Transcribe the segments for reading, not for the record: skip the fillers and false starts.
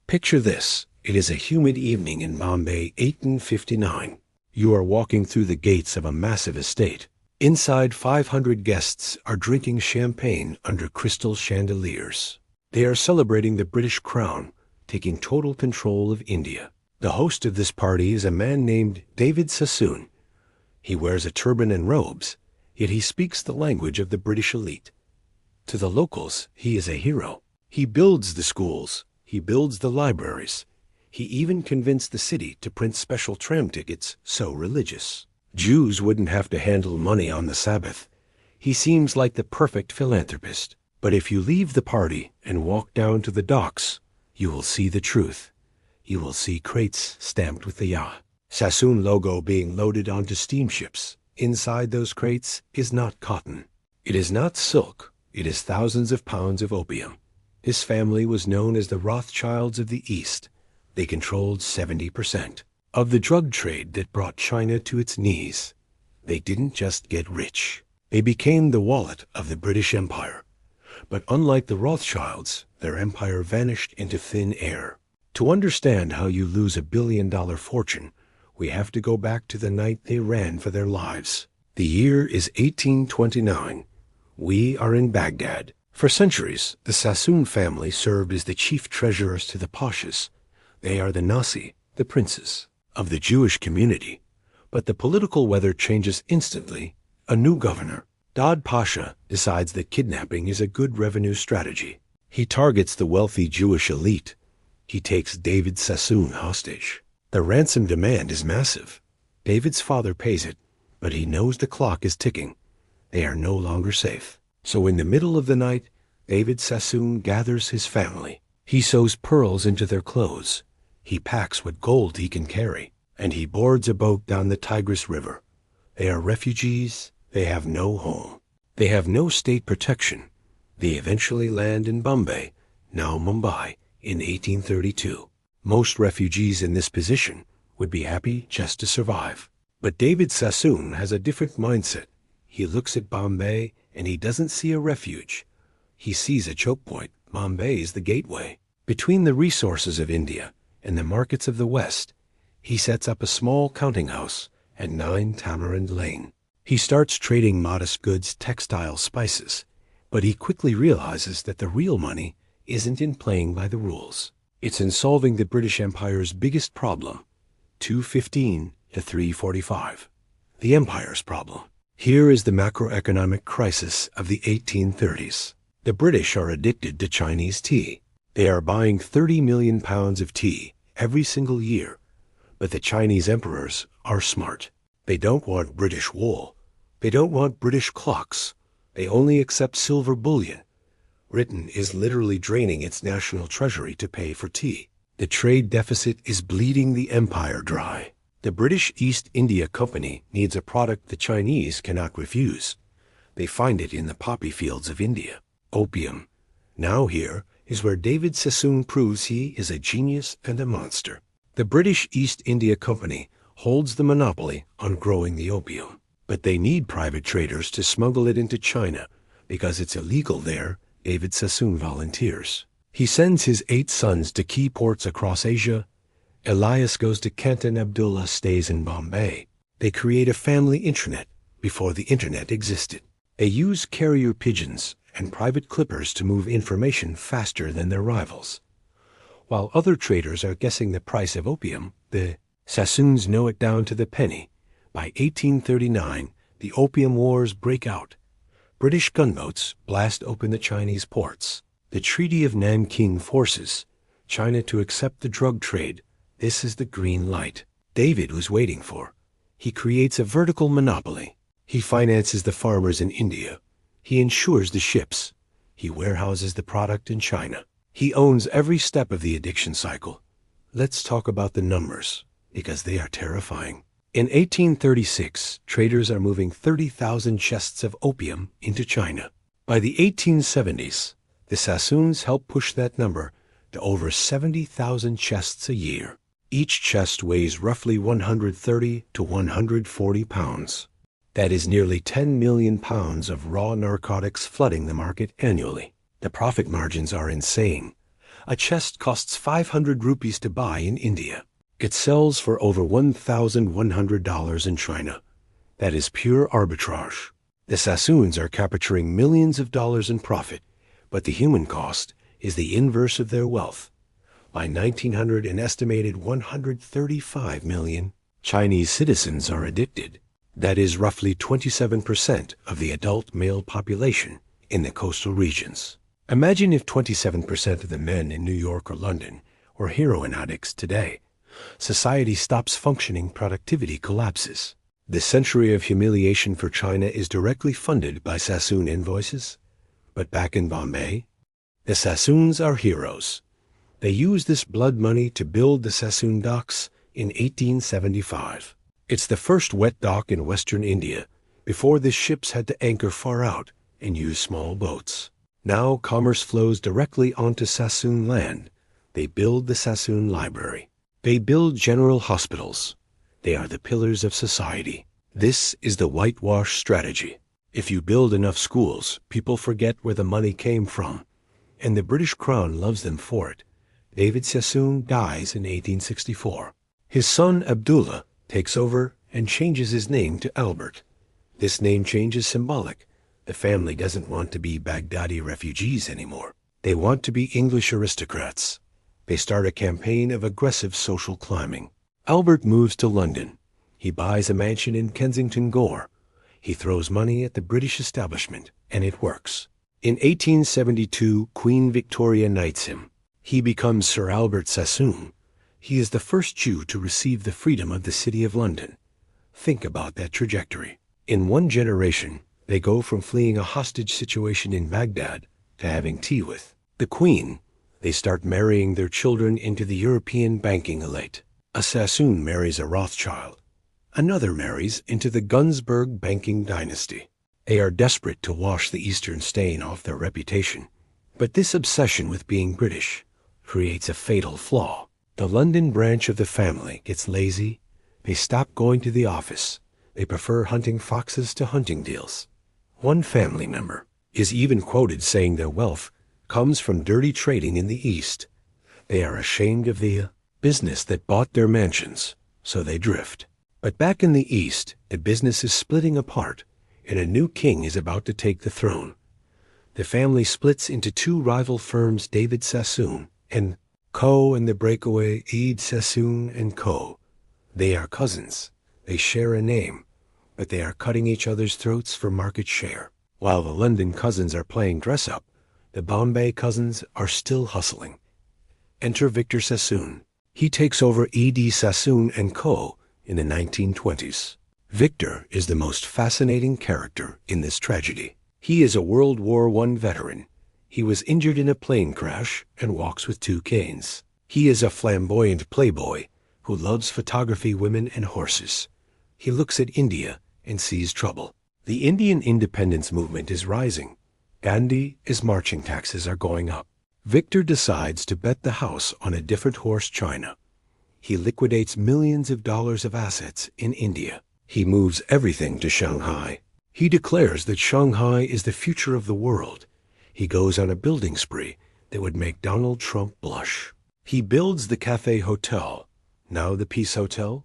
Picture this. It is a humid evening in Bombay, 1859. You are walking through the gates of a massive estate. Inside, 500 guests are drinking champagne under crystal chandeliers. They are celebrating the British crown, taking total control of India. The host of this party is a man named David Sassoon. He wears a turban and robes, yet he speaks the language of the British elite. To the locals, he is a hero. He builds the schools. He builds the libraries. He even convinced the city to print special tram tickets so religious Jews wouldn't have to handle money on the Sabbath. He seems like the perfect philanthropist. But if you leave the party and walk down to the docks, you will see the truth. You will see crates stamped with the Sassoon logo being loaded onto steamships. Inside those crates is not cotton. It is not silk. It is thousands of pounds of opium. His family was known as the Rothschilds of the East. They controlled 70% of the drug trade that brought China to its knees. They didn't just get rich. They became the wallet of the British Empire. But unlike the Rothschilds, their empire vanished into thin air. To understand how you lose $1 billion fortune, we have to go back to the night they ran for their lives. The year is 1829. We are in Baghdad. For centuries, the Sassoon family served as the chief treasurers to the pashas. They are the nasi, the princes, of the Jewish community. But the political weather changes instantly. A new governor, Dad Pasha, decides that kidnapping is a good revenue strategy. He targets the wealthy Jewish elite. He takes David Sassoon hostage. The ransom demand is massive. David's father pays it, but he knows the clock is ticking. They are no longer safe. So in the middle of the night, David Sassoon gathers his family. He sews pearls into their clothes. He packs what gold he can carry, and he boards a boat down the Tigris River. They are refugees. They have no home. They have no state protection. They eventually land in Bombay, now Mumbai, in 1832. Most refugees in this position would be happy just to survive. But David Sassoon has a different mindset. He looks at Bombay and he doesn't see a refuge. He sees a choke point. Bombay is the gateway. Between the resources of India and the markets of the West, he sets up a small counting house at 9 Tamarind Lane. He starts trading modest goods, textile, spices, but he quickly realizes that the real money isn't in playing by the rules. It's in solving the British Empire's biggest problem, 215 to 345, the Empire's problem. Here is the macroeconomic crisis of the 1830s. The British are addicted to Chinese tea. They are buying 30 million pounds of tea every single year. But the Chinese emperors are smart. They don't want British wool. They don't want British clocks. They only accept silver bullion. Britain is literally draining its national treasury to pay for tea. The trade deficit is bleeding the empire dry. The British East India Company needs a product the Chinese cannot refuse. They find it in the poppy fields of India. Opium. Now here is where David Sassoon proves he is a genius and a monster. The British East India Company holds the monopoly on growing the opium, but they need private traders to smuggle it into China. Because it's illegal there, David Sassoon volunteers. He sends his 8 sons to key ports across Asia. Elias goes to Kent and Abdullah stays in Bombay. They create a family intranet before the internet existed. They use carrier pigeons and private clippers to move information faster than their rivals. While other traders are guessing the price of opium, the Sassoons know it down to the penny. By 1839, the opium wars break out. British gunboats blast open the Chinese ports. The Treaty of Nanking forces China to accept the drug trade. This is the green light David was waiting for. He creates a vertical monopoly. He finances the farmers in India. He insures the ships. He warehouses the product in China. He owns every step of the addiction cycle. Let's talk about the numbers, because they are terrifying. In 1836, traders are moving 30,000 chests of opium into China. By the 1870s, the Sassoons helped push that number to over 70,000 chests a year. Each chest weighs roughly 130 to 140 pounds. That is nearly 10 million pounds of raw narcotics flooding the market annually. The profit margins are insane. A chest costs 500 rupees to buy in India. It sells for over $1,100 in China. That is pure arbitrage. The Sassoons are capturing millions of dollars in profit, but the human cost is the inverse of their wealth. By 1900, an estimated 135 million Chinese citizens are addicted. That is roughly 27% of the adult male population in the coastal regions. Imagine if 27% of the men in New York or London were heroin addicts today. Society stops functioning, productivity collapses. The century of humiliation for China is directly funded by Sassoon invoices. But back in Bombay, the Sassoons are heroes. They used this blood money to build the Sassoon docks in 1875. It's the first wet dock in western India. Before this, ships had to anchor far out and use small boats. Now commerce flows directly onto Sassoon land. They build the Sassoon Library. They build general hospitals. They are the pillars of society. This is the whitewash strategy. If you build enough schools, people forget where the money came from, and the British Crown loves them for it. David Sassoon dies in 1864. His son Abdullah takes over and changes his name to Albert. This name change is symbolic. The family doesn't want to be Baghdadi refugees anymore. They want to be English aristocrats. They start a campaign of aggressive social climbing. Albert moves to London. He buys a mansion in Kensington Gore. He throws money at the British establishment, and it works. In 1872, Queen Victoria knights him. He becomes Sir Albert Sassoon. He is the first Jew to receive the freedom of the City of London. Think about that trajectory. In one generation, they go from fleeing a hostage situation in Baghdad to having tea with the Queen. They start marrying their children into the European banking elite. A Sassoon marries a Rothschild. Another marries into the Gunzburg banking dynasty. They are desperate to wash the Eastern stain off their reputation. But this obsession with being British creates a fatal flaw. The London branch of the family gets lazy. They stop going to the office. They prefer hunting foxes to hunting deals. One family member is even quoted saying their wealth comes from dirty trading in the East. They are ashamed of the business that bought their mansions, so they drift. But back in the East, the business is splitting apart, and a new king is about to take the throne. The family splits into two rival firms, David Sassoon and Co., and the breakaway Eid Sassoon and Co. They are cousins. They share a name, but they are cutting each other's throats for market share. While the London cousins are playing dress-up, the Bombay cousins are still hustling. Enter Victor Sassoon. He takes over E.D. Sassoon and Co. in the 1920s. Victor is the most fascinating character in this tragedy. He is a World War I veteran. He was injured in a plane crash and walks with two canes. He is a flamboyant playboy who loves photography, women, and horses. He looks at India and sees trouble. The Indian independence movement is rising. Gandhi is marching, taxes are going up. Victor decides to bet the house on a different horse, China. He liquidates millions of dollars of assets in India. He moves everything to Shanghai. He declares that Shanghai is the future of the world. He goes on a building spree that would make Donald Trump blush. He builds the Cathay Hotel, now the Peace Hotel.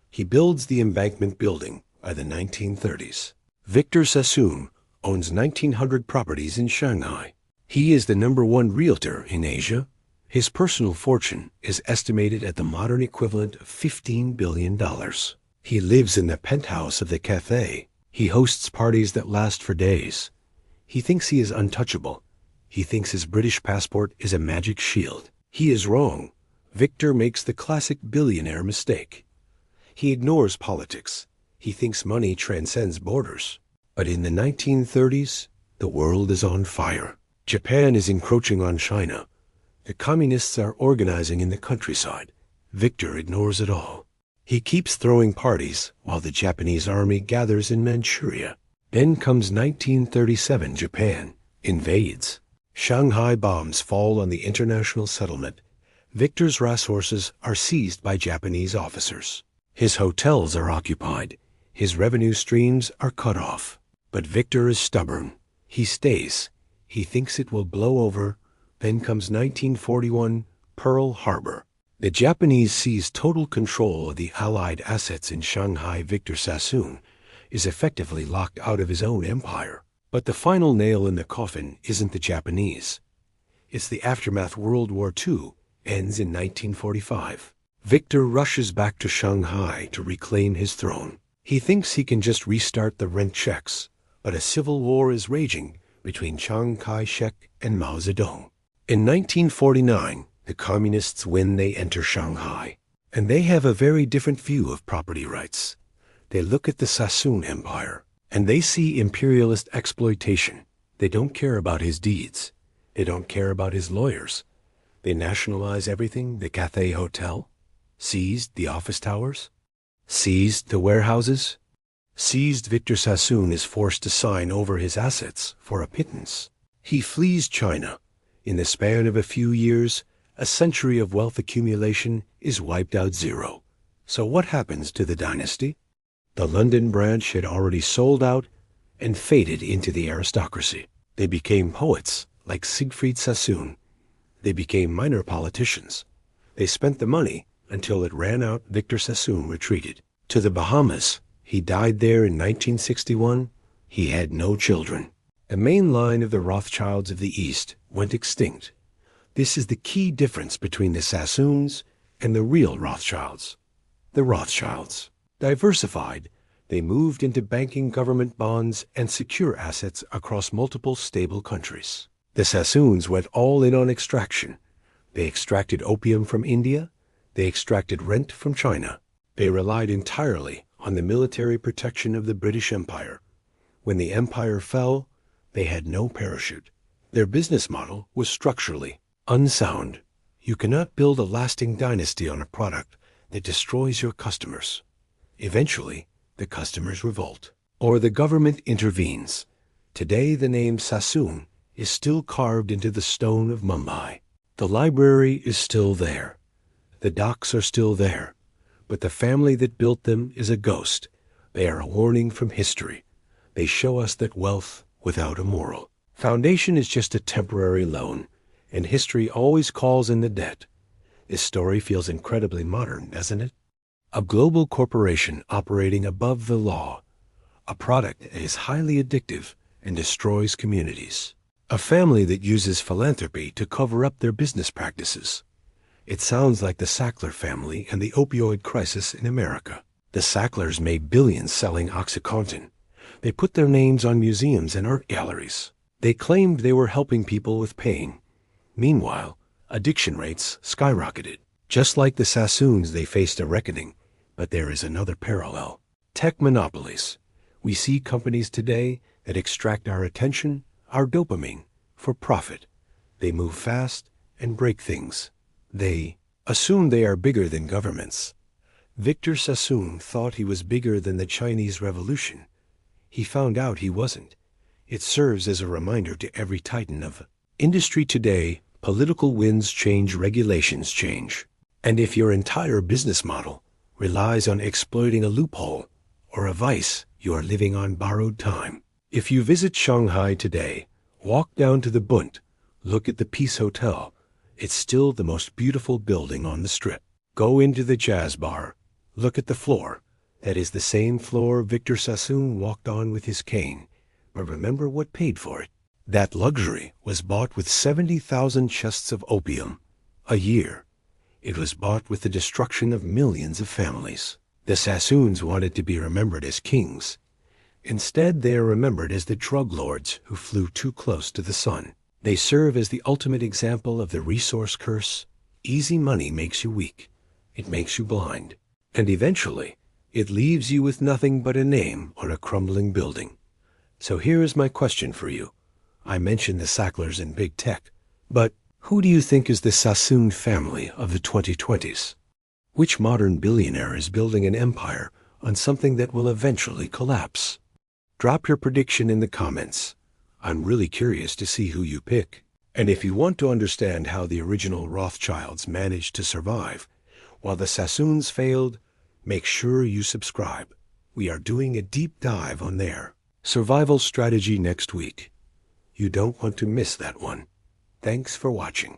He builds the Embankment Building by the 1930s. Victor Sassoon owns 1,900 properties in Shanghai. He is the #1 realtor in Asia. His personal fortune is estimated at the modern equivalent of $15 billion. He lives in the penthouse of the Cathay. He hosts parties that last for days. He thinks he is untouchable. He thinks his British passport is a magic shield. He is wrong. Victor makes the classic billionaire mistake. He ignores politics. He thinks money transcends borders. But in the 1930s, the world is on fire. Japan is encroaching on China. The communists are organizing in the countryside. Victor ignores it all. He keeps throwing parties while the Japanese army gathers in Manchuria. Then comes 1937. Japan invades. Shanghai bombs fall on the international settlement. Victor's racehorses are seized by Japanese officers. His hotels are occupied. His revenue streams are cut off. But Victor is stubborn. He stays. He thinks it will blow over, Then comes 1941, Pearl Harbor. The Japanese seize total control of the Allied assets in Shanghai. Victor Sassoon is effectively locked out of his own empire. But the final nail in the coffin isn't the Japanese. It's the aftermath. World War II ends in 1945. Victor rushes back to Shanghai to reclaim his throne. He thinks he can just restart the rent checks, but a civil war is raging between Chiang Kai-shek and Mao Zedong. In 1949, the communists win. They enter Shanghai, and they have a very different view of property rights. They look at the Sassoon Empire, and they see imperialist exploitation. They don't care about his deeds. They don't care about his lawyers. They nationalize everything: the Cathay Hotel, seized the office towers, seized the warehouses, seized. Victor Sassoon is forced to sign over his assets for a pittance. He flees China. In the span of a few years, a century of wealth accumulation is wiped out. Zero. So what happens to the dynasty? The London branch had already sold out and faded into the aristocracy. They became poets like Siegfried Sassoon. They became minor politicians. They spent the money until it ran out. Victor Sassoon retreated to the Bahamas. He died there in 1961. He had no children. The main line of the Rothschilds of the East went extinct. This is the key difference between the Sassoons and the real Rothschilds. The Rothschilds diversified. They moved into banking, government bonds, and secure assets across multiple stable countries. The Sassoons went all in on extraction. They extracted opium from India. They extracted rent from China. They relied entirely on the military protection of the British Empire. When the empire fell, they had no parachute. Their business model was structurally unsound. You cannot build a lasting dynasty on a product that destroys your customers. Eventually, the customers revolt, or the government intervenes. Today, the name Sassoon is still carved into the stone of Mumbai. The library is still there. The docks are still there. But the family that built them is a ghost. They are a warning from history. They show us that wealth without a moral foundation is just a temporary loan, and history always calls in the debt. This story feels incredibly modern, doesn't it? A global corporation operating above the law. A product that is highly addictive and destroys communities. A family that uses philanthropy to cover up their business practices. It sounds like the Sackler family and the opioid crisis in America. The Sacklers made billions selling OxyContin. They put their names on museums and art galleries. They claimed they were helping people with pain. Meanwhile, addiction rates skyrocketed. Just like the Sassoons, they faced a reckoning. But there is another parallel. Tech monopolies. We see companies today that extract our attention, our dopamine, for profit. They move fast and break things. They assume they are bigger than governments. Victor Sassoon thought he was bigger than the Chinese Revolution. He found out he wasn't. It serves as a reminder to every titan of industry today. Political winds change, regulations change. And if your entire business model relies on exploiting a loophole or a vice, you are living on borrowed time. If you visit Shanghai today, walk down to the Bund, look at the Peace Hotel. It's still the most beautiful building on the strip. Go into the jazz bar, look at the floor. That is the same floor Victor Sassoon walked on with his cane. But remember what paid for it. That luxury was bought with 70,000 chests of opium a year. It was bought with the destruction of millions of families. The Sassoons wanted to be remembered as kings. Instead, they are remembered as the drug lords who flew too close to the sun. They serve as the ultimate example of the resource curse. Easy money makes you weak. It makes you blind. And eventually, it leaves you with nothing but a name on a crumbling building. So here is my question for you. I mentioned the Sacklers and big tech, but who do you think is the Sassoon family of the 2020s? Which modern billionaire is building an empire on something that will eventually collapse? Drop your prediction in the comments. I'm really curious to see who you pick. And if you want to understand how the original Rothschilds managed to survive while the Sassoons failed, make sure you subscribe. We are doing a deep dive on their survival strategy next week. You don't want to miss that one. Thanks for watching.